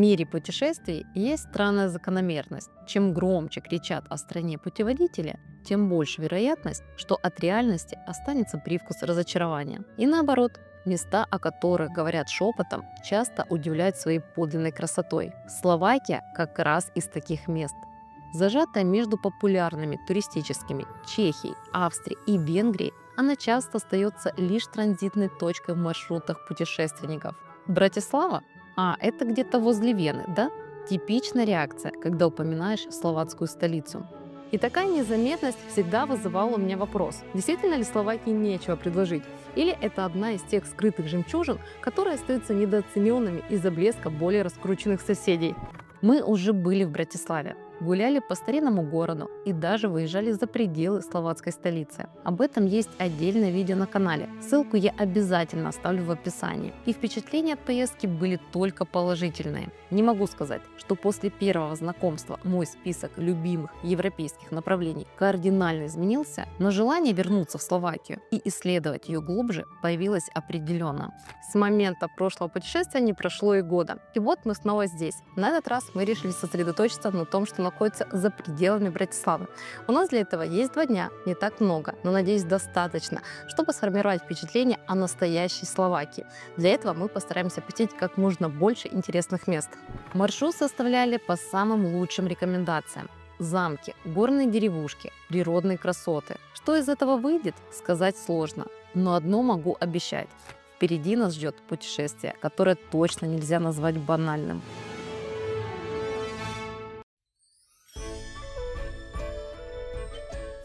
мире путешествий есть странная закономерность. Чем громче кричат о стране путеводителя, тем больше вероятность, что от реальности останется привкус разочарования. И наоборот, места, о которых говорят шепотом, часто удивляют своей подлинной красотой. Словакия как раз из таких мест. Зажатая между популярными туристическими Чехией, Австрией и Венгрией, она часто остается лишь транзитной точкой в маршрутах путешественников. Братислава? Это где-то возле Вены, да? Типичная реакция, когда упоминаешь словацкую столицу. И такая незаметность всегда вызывала у меня вопрос, действительно ли Словакии нечего предложить? Или это одна из тех скрытых жемчужин, которые остаются недооцененными из-за блеска более раскрученных соседей? Мы уже были в Братиславе, гуляли по старинному городу и даже выезжали за пределы словацкой столицы. Об этом есть отдельное видео на канале. Ссылку я обязательно оставлю в описании. И впечатления от поездки были только положительные. Не могу сказать, что после первого знакомства мой список любимых европейских направлений кардинально изменился, но желание вернуться в Словакию и исследовать ее глубже появилось определенно. С момента прошлого путешествия не прошло и года. И вот мы снова здесь. На этот раз мы решили сосредоточиться на том, что находится за пределами Братиславы. У нас для этого есть 2 дня, не так много, но, надеюсь, достаточно, чтобы сформировать впечатление о настоящей Словакии. Для этого мы постараемся посетить как можно больше интересных мест. Маршрут составляли по самым лучшим рекомендациям. Замки, горные деревушки, природные красоты. Что из этого выйдет, сказать сложно. Но одно могу обещать. Впереди нас ждет путешествие, которое точно нельзя назвать банальным.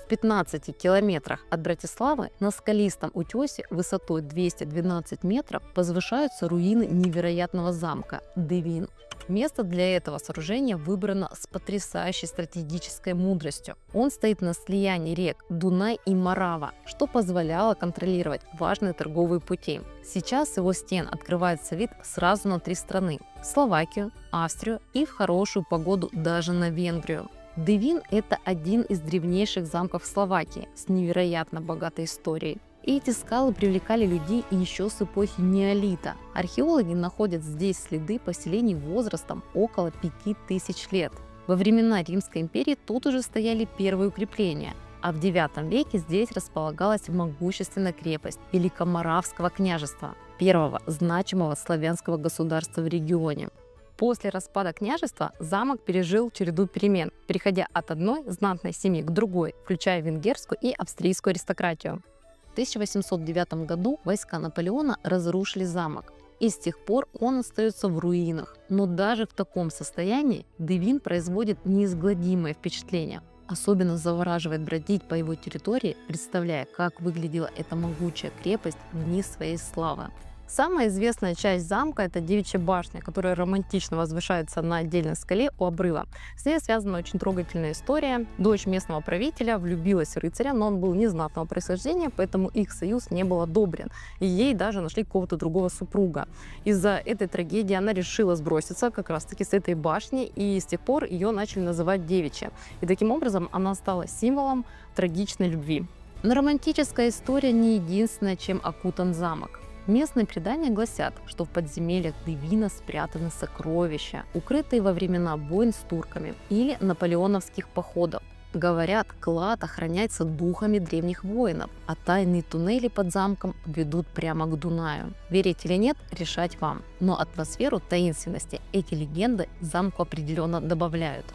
В 15 километрах от Братиславы на скалистом утесе высотой 212 метров возвышаются руины невероятного замка Девин. Место для этого сооружения выбрано с потрясающей стратегической мудростью. Он стоит на слиянии рек Дунай и Морава, что позволяло контролировать важные торговые пути. Сейчас с его стен открывается вид сразу на 3 страны – Словакию, Австрию и в хорошую погоду даже на Венгрию. Девин – это один из древнейших замков Словакии с невероятно богатой историей. И эти скалы привлекали людей еще с эпохи неолита. Археологи находят здесь следы поселений возрастом около 5000 лет. Во времена Римской империи тут уже стояли первые укрепления, а в IX веке здесь располагалась могущественная крепость Великоморавского княжества, первого значимого славянского государства в регионе. После распада княжества замок пережил череду перемен, переходя от одной знатной семьи к другой, включая венгерскую и австрийскую аристократию. В 1809 году войска Наполеона разрушили замок, и с тех пор он остается в руинах. Но даже в таком состоянии Девин производит неизгладимое впечатление. Особенно завораживает бродить по его территории, представляя, как выглядела эта могучая крепость в дни своей славы. Самая известная часть замка – это Девичья башня, которая романтично возвышается на отдельной скале у обрыва. С ней связана очень трогательная история. Дочь местного правителя влюбилась в рыцаря, но он был незнатного происхождения, поэтому их союз не был одобрен. И ей даже нашли какого-то другого супруга. Из-за этой трагедии она решила сброситься как раз-таки с этой башни, и с тех пор ее начали называть Девичья. И таким образом она стала символом трагичной любви. Но романтическая история не единственная, чем окутан замок. Местные предания гласят, что в подземельях Девина спрятаны сокровища, укрытые во времена войн с турками или наполеоновских походов. Говорят, клад охраняется духами древних воинов, а тайные туннели под замком ведут прямо к Дунаю. Верить или нет, решать вам. Но атмосферу таинственности эти легенды замку определенно добавляют.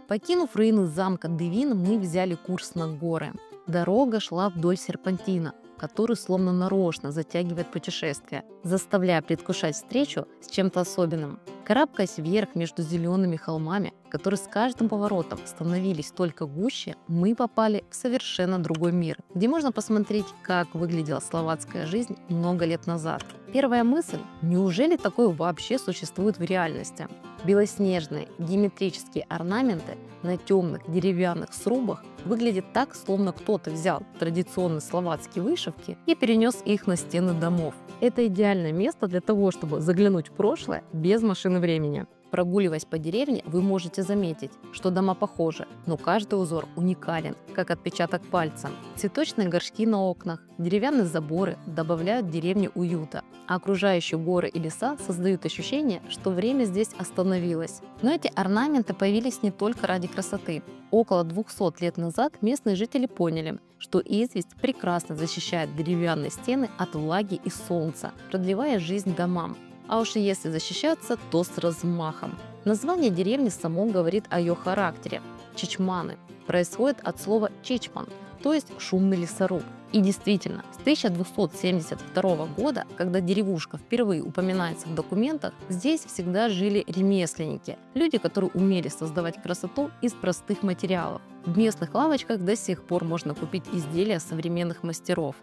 Покинув руины замка Девин, мы взяли курс на горы. Дорога шла вдоль серпантина, который словно нарочно затягивает путешествие, заставляя предвкушать встречу с чем-то особенным. Карабкаясь вверх между зелеными холмами, которые с каждым поворотом становились только гуще, мы попали в совершенно другой мир, где можно посмотреть, как выглядела словацкая жизнь много лет назад. Первая мысль – неужели такое вообще существует в реальности? Белоснежные геометрические орнаменты на темных деревянных срубах выглядят так, словно кто-то взял традиционные словацкие вышивки и перенес их на стены домов. Это идеальное место для того, чтобы заглянуть в прошлое без машины времени. Прогуливаясь по деревне, вы можете заметить, что дома похожи, но каждый узор уникален, как отпечаток пальца. Цветочные горшки на окнах, деревянные заборы добавляют деревне уюта, а окружающие горы и леса создают ощущение, что время здесь остановилось. Но эти орнаменты появились не только ради красоты. Около 200 лет назад местные жители поняли, что известь прекрасно защищает деревянные стены от влаги и солнца, продлевая жизнь домам. А уж если защищаться, то с размахом. Название деревни само говорит о ее характере. Чичманы происходит от слова чичман, то есть шумный лесоруб. И действительно, с 1272 года, когда деревушка впервые упоминается в документах, здесь всегда жили ремесленники, люди, которые умели создавать красоту из простых материалов. В местных лавочках до сих пор можно купить изделия современных мастеров.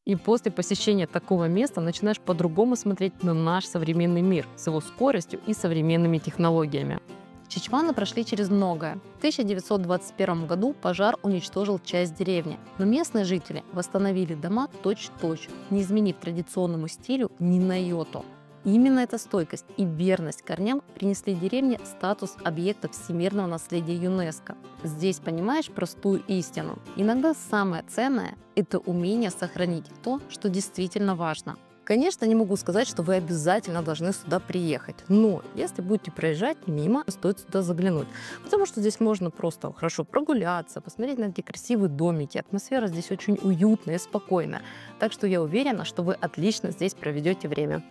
И после посещения такого места начинаешь по-другому смотреть на наш современный мир с его скоростью и современными технологиями. Чичманы прошли через многое. В 1921 году пожар уничтожил часть деревни, но местные жители восстановили дома точь-в-точь, не изменив традиционному стилю ни на йоту. И именно эта стойкость и верность корням принесли деревне статус объекта всемирного наследия ЮНЕСКО. Здесь понимаешь простую истину. Иногда самое ценное – это умение сохранить то, что действительно важно. Конечно, не могу сказать, что вы обязательно должны сюда приехать, но если будете проезжать мимо, стоит сюда заглянуть, потому что здесь можно просто хорошо прогуляться, посмотреть на эти красивые домики, атмосфера здесь очень уютная и спокойная, так что я уверена, что вы отлично здесь проведете время.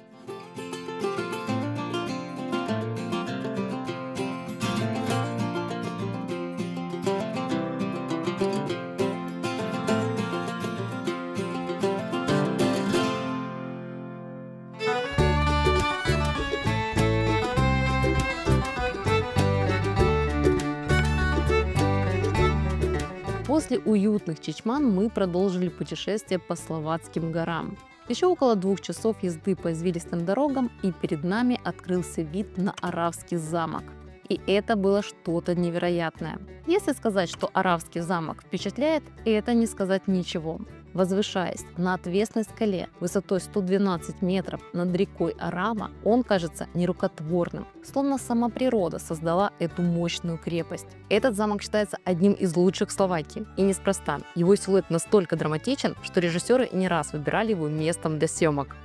После уютных Чичман мы продолжили путешествие по Словатским горам. Еще около 2 часов езды по извилистым дорогам, и перед нами открылся вид на Оравский замок. И это было что-то невероятное. Если сказать, что Оравский замок впечатляет, это не сказать ничего. Возвышаясь на отвесной скале высотой 112 метров над рекой Орава, он кажется нерукотворным, словно сама природа создала эту мощную крепость. Этот замок считается одним из лучших в Словакии, и неспроста. Его силуэт настолько драматичен, что режиссеры не раз выбирали его местом для съемок.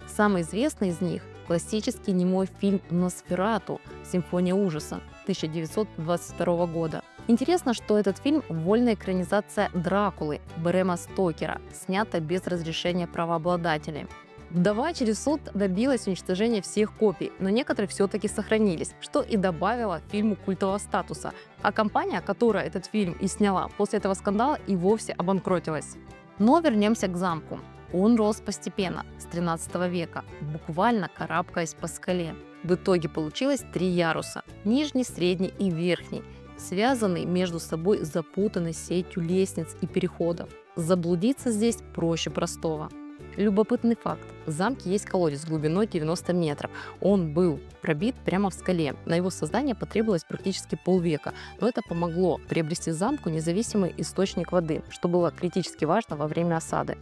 Самый известный из них – классический немой фильм «Носферату. Симфония ужаса» 1922 года. Интересно, что этот фильм – вольная экранизация Дракулы Брэма Стокера, снята без разрешения правообладателей. Вдова через суд добилась уничтожения всех копий, но некоторые все-таки сохранились, что и добавило фильму культового статуса. А компания, которая этот фильм и сняла, после этого скандала и вовсе обанкротилась. Но вернемся к замку. Он рос постепенно, с 13 века, буквально карабкаясь по скале. В итоге получилось 3 яруса – нижний, средний и верхний, связанные между собой запутанной сетью лестниц и переходов. Заблудиться здесь проще простого. Любопытный факт. В замке есть колодец глубиной 90 метров. Он был пробит прямо в скале. На его создание потребовалось практически полвека, но это помогло приобрести замку независимый источник воды, что было критически важно во время осады.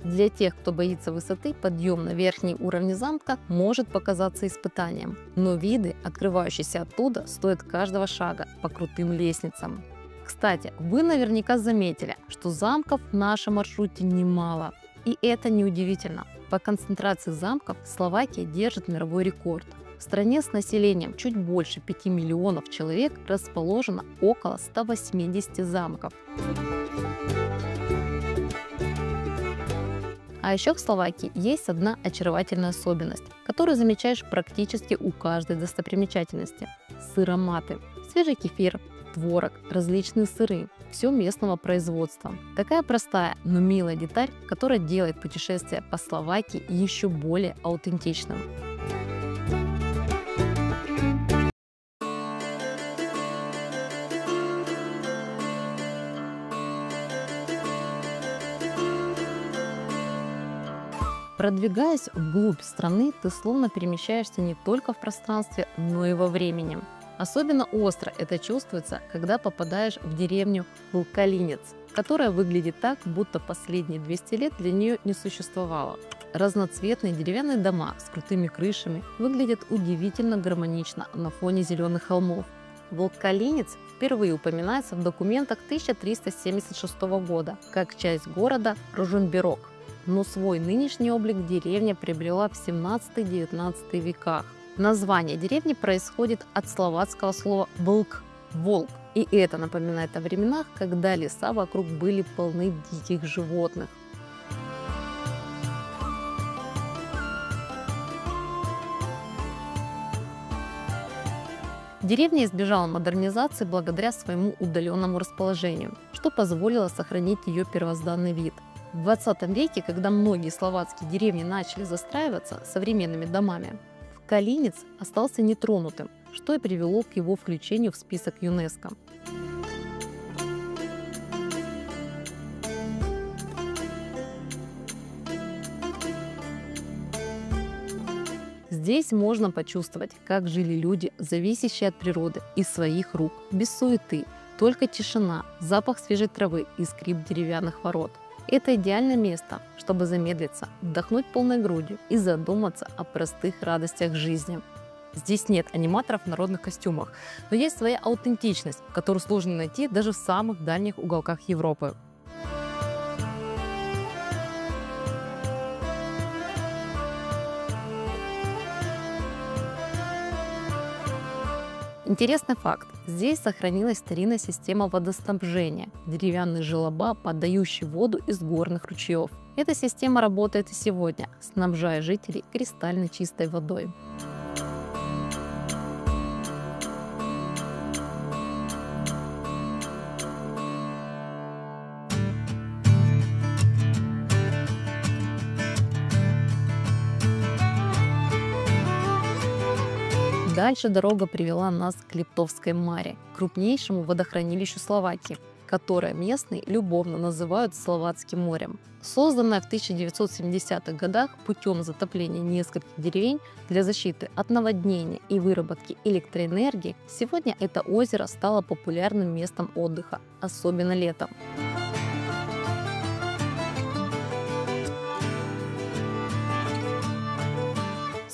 Для тех, кто боится высоты, подъем на верхние уровни замка может показаться испытанием, но виды, открывающиеся оттуда, стоят каждого шага по крутым лестницам. Кстати, вы наверняка заметили, что замков в нашем маршруте немало. И это неудивительно. По концентрации замков Словакия держит мировой рекорд. В стране с населением чуть больше 5 миллионов человек расположено около 180 замков. А еще в Словакии есть одна очаровательная особенность, которую замечаешь практически у каждой достопримечательности – сыроматы. Свежий кефир, творог, различные сыры – все местного производства. Такая простая, но милая деталь, которая делает путешествие по Словакии еще более аутентичным. Продвигаясь вглубь страны, ты словно перемещаешься не только в пространстве, но и во времени. Особенно остро это чувствуется, когда попадаешь в деревню Лкалинец. которая выглядит так, будто последние 200 лет для нее не существовало. Разноцветные деревянные дома с крутыми крышами выглядят удивительно гармонично на фоне зеленых холмов. Волк-Калинец впервые упоминается в документах 1376 года как часть города Руженберок, но свой нынешний облик деревня приобрела в 17-19 веках. Название деревни происходит от словацкого слова «волк» – «волк», и это напоминает о временах, когда леса вокруг были полны диких животных. Деревня избежала модернизации благодаря своему удаленному расположению, что позволило сохранить ее первозданный вид. В 20 веке, когда многие словацкие деревни начали застраиваться современными домами, Калинец остался нетронутым, что и привело к его включению в список ЮНЕСКО. Здесь можно почувствовать, как жили люди, зависящие от природы и своих рук, без суеты, только тишина, запах свежей травы и скрип деревянных ворот. Это идеальное место, чтобы замедлиться, вдохнуть полной грудью и задуматься о простых радостях жизни. Здесь нет аниматоров в народных костюмах, но есть своя аутентичность, которую сложно найти даже в самых дальних уголках Европы. Интересный факт. Здесь сохранилась старинная система водоснабжения, деревянные желоба, подающие воду из горных ручьев. Эта система работает и сегодня, снабжая жителей кристально чистой водой. Дальше дорога привела нас к Липтовской Маре, крупнейшему водохранилищу Словакии, которое местные любовно называют Словацким морем. Созданное в 1970-х годах путем затопления нескольких деревень для защиты от наводнения и выработки электроэнергии, сегодня это озеро стало популярным местом отдыха, особенно летом.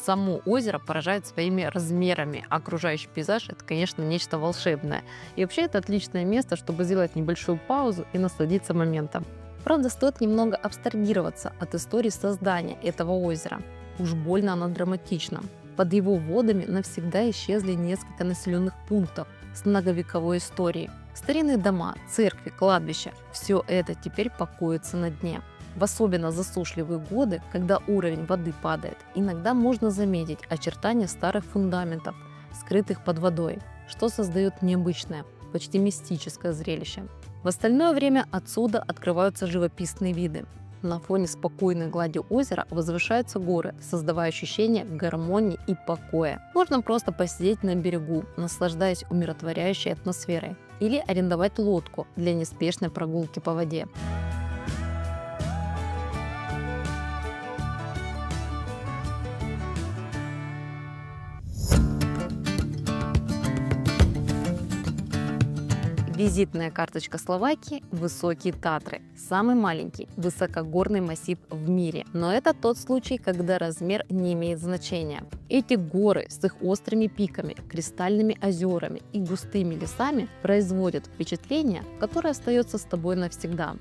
Само озеро поражает своими размерами, а окружающий пейзаж – это, конечно, нечто волшебное. И вообще это отличное место, чтобы сделать небольшую паузу и насладиться моментом. Правда, стоит немного абстрагироваться от истории создания этого озера. Уж больно оно драматично. Под его водами навсегда исчезли несколько населенных пунктов с многовековой историей. Старинные дома, церкви, кладбища – все это теперь покоится на дне. В особенно засушливые годы, когда уровень воды падает, иногда можно заметить очертания старых фундаментов, скрытых под водой, что создает необычное, почти мистическое зрелище. В остальное время отсюда открываются живописные виды. На фоне спокойной глади озера возвышаются горы, создавая ощущение гармонии и покоя. Можно просто посидеть на берегу, наслаждаясь умиротворяющей атмосферой, или арендовать лодку для неспешной прогулки по воде. Визитная карточка Словакии – Высокие Татры. Самый маленький высокогорный массив в мире. Но это тот случай, когда размер не имеет значения. Эти горы с их острыми пиками, кристальными озерами и густыми лесами производят впечатление, которое остается с тобой навсегда.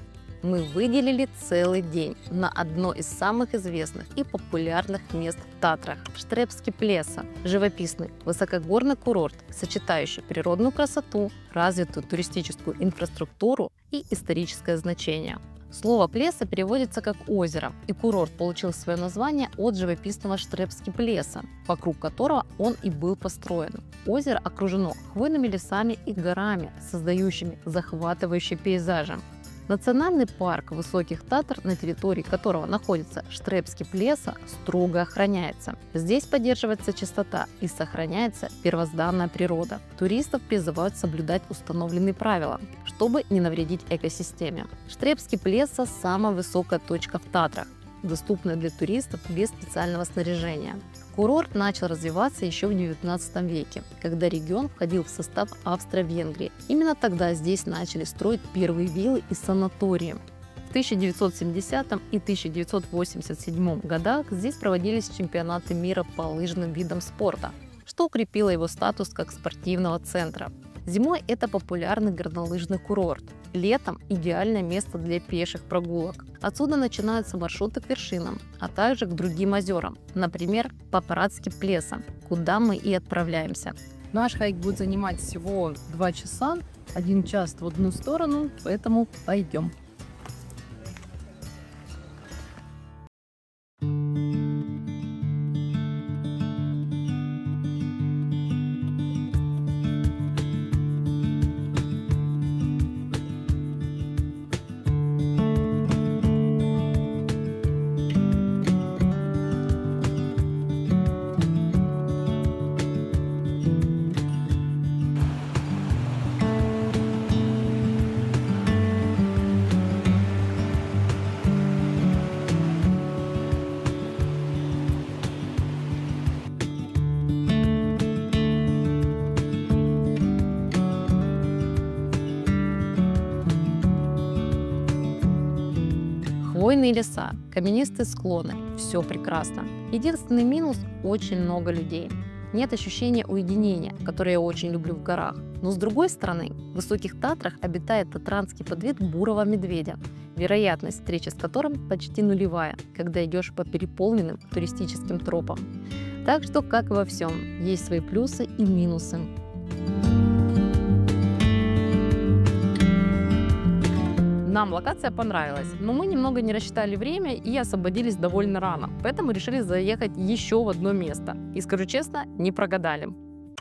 Мы выделили целый день на одно из самых известных и популярных мест в Татрах – Штребский Плеса. Живописный высокогорный курорт, сочетающий природную красоту, развитую туристическую инфраструктуру и историческое значение. Слово «плеса» переводится как «озеро», и курорт получил свое название от живописного Штребский Плеса, вокруг которого он и был построен. Озеро окружено хвойными лесами и горами, создающими захватывающие пейзажи. Национальный парк Высоких Татр, на территории которого находится Штребский Плеса, строго охраняется. Здесь поддерживается чистота и сохраняется первозданная природа. Туристов призывают соблюдать установленные правила, чтобы не навредить экосистеме. Штребский Плеса – самая высокая точка в Татрах, доступная для туристов без специального снаряжения. Курорт начал развиваться еще в XIX веке, когда регион входил в состав Австро-Венгрии. Именно тогда здесь начали строить первые виллы и санатории. В 1970 и 1987 годах здесь проводились чемпионаты мира по лыжным видам спорта, что укрепило его статус как спортивного центра. Зимой это популярный горнолыжный курорт. Летом идеальное место для пеших прогулок. Отсюда начинаются маршруты к вершинам, а также к другим озерам, например, по Паратским плесам, куда мы и отправляемся. Наш хайк будет занимать всего 2 часа, 1 час в одну сторону, поэтому пойдем. Хвойные леса, каменистые склоны – все прекрасно. Единственный минус – очень много людей. Нет ощущения уединения, которое я очень люблю в горах. Но с другой стороны, в высоких Татрах обитает татранский подвид бурого медведя, вероятность встречи с которым почти нулевая, когда идешь по переполненным туристическим тропам. Так что, как и во всем, есть свои плюсы и минусы. Нам локация понравилась, но мы немного не рассчитали время и освободились довольно рано, поэтому решили заехать еще в одно место. И скажу честно, не прогадали.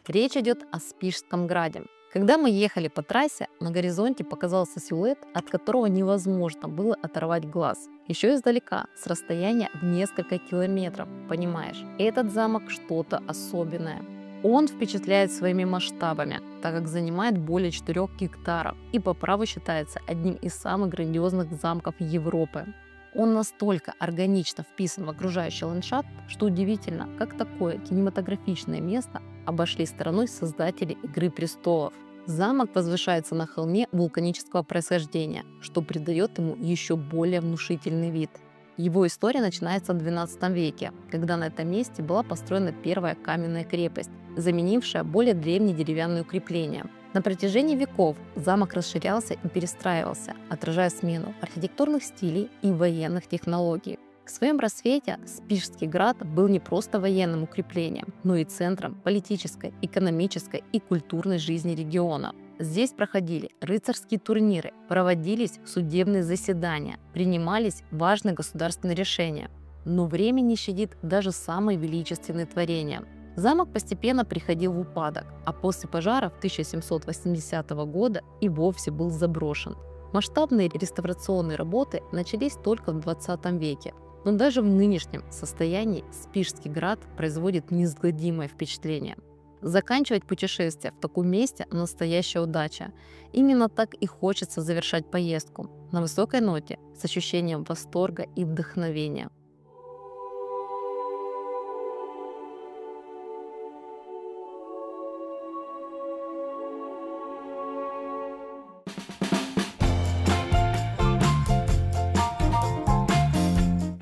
Речь идет о Спишском граде. Когда мы ехали по трассе, на горизонте показался силуэт, от которого невозможно было оторвать глаз. Еще издалека, с расстояния в несколько километров, понимаешь, этот замок что-то особенное. Он впечатляет своими масштабами, так как занимает более 4 гектаров и по праву считается одним из самых грандиозных замков Европы. Он настолько органично вписан в окружающий ландшафт, что удивительно, как такое кинематографичное место обошли стороной создатели «Игры престолов». Замок возвышается на холме вулканического происхождения, что придает ему еще более внушительный вид. Его история начинается в XII веке, когда на этом месте была построена первая каменная крепость, заменившая более древние деревянные укрепления. На протяжении веков замок расширялся и перестраивался, отражая смену архитектурных стилей и военных технологий. В своем рассвете Спишский град был не просто военным укреплением, но и центром политической, экономической и культурной жизни региона. Здесь проходили рыцарские турниры, проводились судебные заседания, принимались важные государственные решения. Но время не щадит даже самые величественные творения. Замок постепенно приходил в упадок, а после пожара в 1780 года и вовсе был заброшен. Масштабные реставрационные работы начались только в 20 веке. Но даже в нынешнем состоянии Спишский град производит неизгладимое впечатление. Заканчивать путешествие в таком месте – настоящая удача. Именно так и хочется завершать поездку на высокой ноте, с ощущением восторга и вдохновения.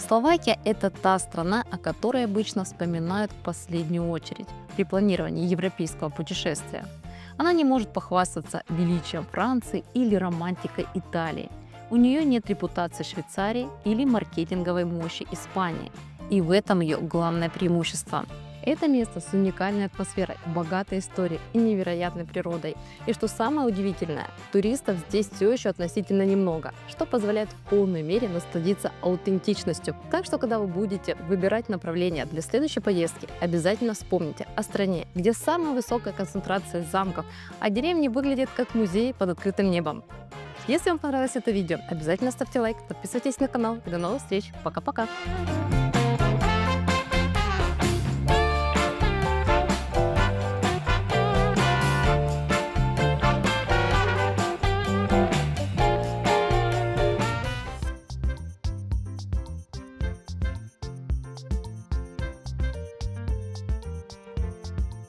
Словакия – это та страна, о которой обычно вспоминают в последнюю очередь при планировании европейского путешествия. Она не может похвастаться величием Франции или романтикой Италии. У нее нет репутации Швейцарии или маркетинговой мощи Испании. И в этом ее главное преимущество. Это место с уникальной атмосферой, богатой историей и невероятной природой. И что самое удивительное, туристов здесь все еще относительно немного, что позволяет в полной мере насладиться аутентичностью. Так что, когда вы будете выбирать направление для следующей поездки, обязательно вспомните о стране, где самая высокая концентрация замков, а деревни выглядят как музей под открытым небом. Если вам понравилось это видео, обязательно ставьте лайк, подписывайтесь на канал и до новых встреч. Пока-пока!